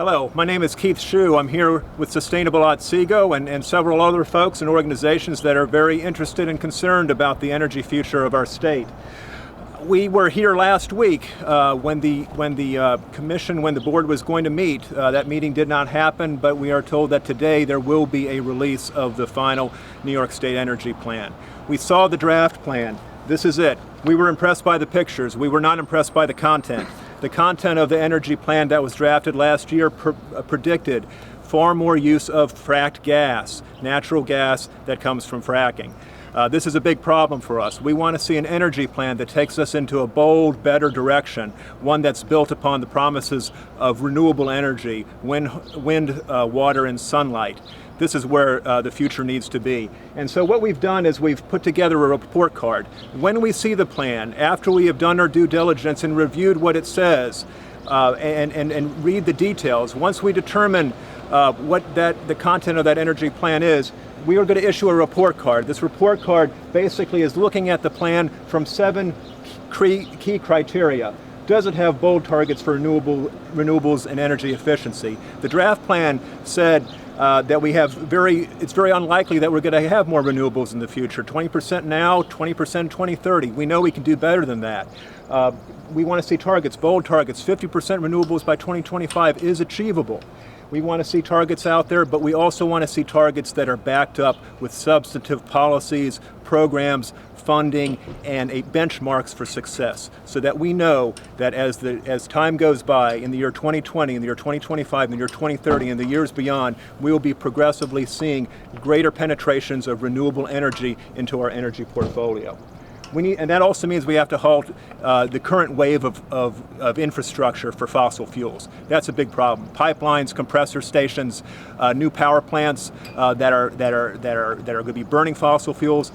Hello, my name is Keith Schue. I'm here with Sustainable Otsego and several other folks and organizations that are very interested and concerned about the energy future of our state. We were here last week when the board was going to meet. That meeting did not happen, but we are told that today there will be a release of the final New York State Energy Plan. We saw the draft plan. This is it. We were impressed by the pictures. We were not impressed by the content. The content of the energy plan that was drafted last year predicted far more use of fracked gas, natural gas that comes from fracking. This is a big problem for us. We want to see an energy plan that takes us into a bold, better direction, one that's built upon the promises of renewable energy, wind, water, and sunlight. This is where the future needs to be. And so what we've done is we've put together a report card. When we see the plan, after we have done our due diligence and reviewed what it says and read the details, once we determine what the content of that energy plan is, we are going to issue a report card. This report card basically is looking at the plan from 7 key criteria. Does it have bold targets for renewables and energy efficiency? The draft plan said that it's very unlikely that we're going to have more renewables in the future. 20% now, 20% in 2030. We know we can do better than that. We want to see targets, bold targets. 50% renewables by 2025 is achievable. We want to see targets out there, but we also want to see targets that are backed up with substantive policies, programs, funding, and benchmarks for success, so that we know that as time goes by, in the year 2020, in the year 2025, in the year 2030, and the years beyond, we will be progressively seeing greater penetrations of renewable energy into our energy portfolio. And that also means we have to halt the current wave of infrastructure for fossil fuels. That's a big problem. Pipelines, compressor stations, new power plants that are going to be burning fossil fuels.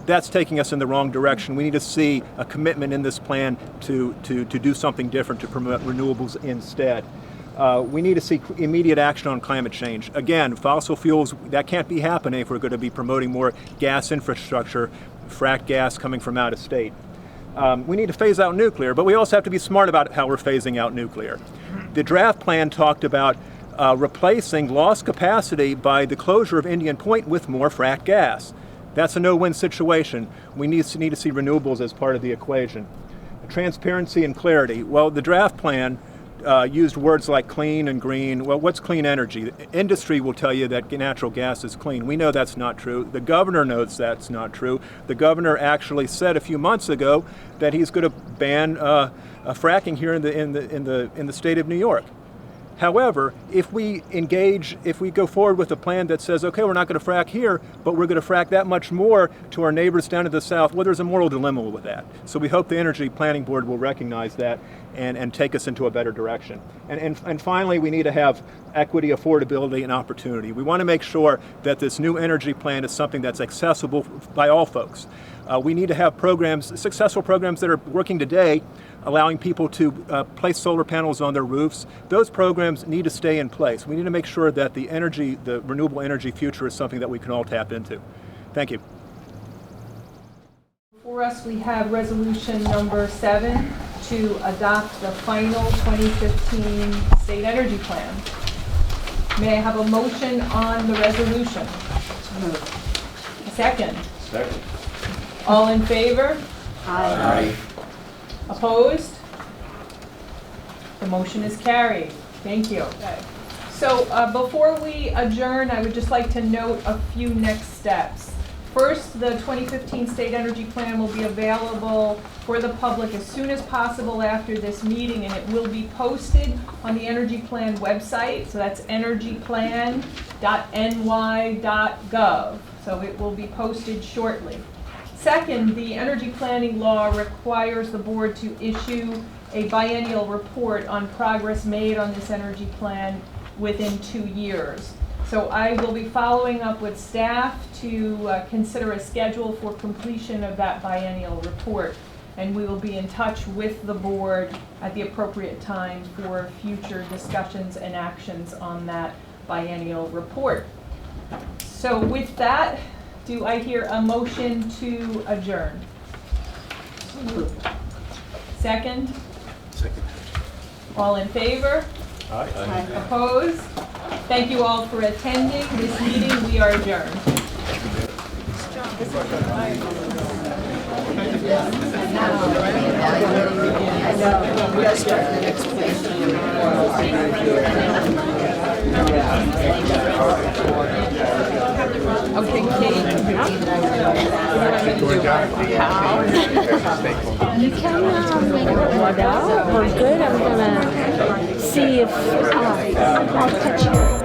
That's taking us in the wrong direction. We need to see a commitment in this plan to do something different, to promote renewables instead. We need to see immediate action on climate change. Again, fossil fuels, that can't be happening if we're going to be promoting more gas infrastructure, fracked gas coming from out of state. We need to phase out nuclear, but we also have to be smart about how we're phasing out nuclear. The draft plan talked about replacing lost capacity by the closure of Indian Point with more fracked gas. That's a no-win situation. We need to see renewables as part of the equation. Transparency and clarity. Well, the draft plan used words like clean and green. Well, what's clean energy? The industry will tell you that natural gas is clean. We know that's not true. The governor knows that's not true. The governor actually said a few months ago that he's going to ban fracking here in the state of New York. However, if we go forward with a plan that says, okay, we're not going to frack here, but we're going to frack that much more to our neighbors down to the south, well, there's a moral dilemma with that. So we hope the Energy Planning Board will recognize that and take us into a better direction. And finally, we need to have equity, affordability, and opportunity. We want to make sure that this new energy plan is something that's accessible by all folks. We need to have successful programs that are working today, allowing people to place solar panels on their roofs. Those programs need to stay in place. We need to make sure that the renewable energy future is something that we can all tap into. Thank you. For us, we have resolution number 7 to adopt the final 2015 state energy plan. May I have a motion on the resolution? Second. Second. All in favor? Aye. Opposed? The motion is carried. Thank you. Okay. So before we adjourn, I would just like to note a few next steps. First, the 2015 State Energy Plan will be available for the public as soon as possible after this meeting, and it will be posted on the Energy Plan website. So that's energyplan.ny.gov. So it will be posted shortly. Second, the energy planning law requires the board to issue a biennial report on progress made on this energy plan within 2 years. So I will be following up with staff to consider a schedule for completion of that biennial report. And we will be in touch with the board at the appropriate time for future discussions and actions on that biennial report. So with that, do I hear a motion to adjourn? Second? Second. All in favor? Opposed? Thank you all for attending this meeting. We are adjourned. Okay, Kate. You can make it water. We're good. I'm gonna see if I'll touch you.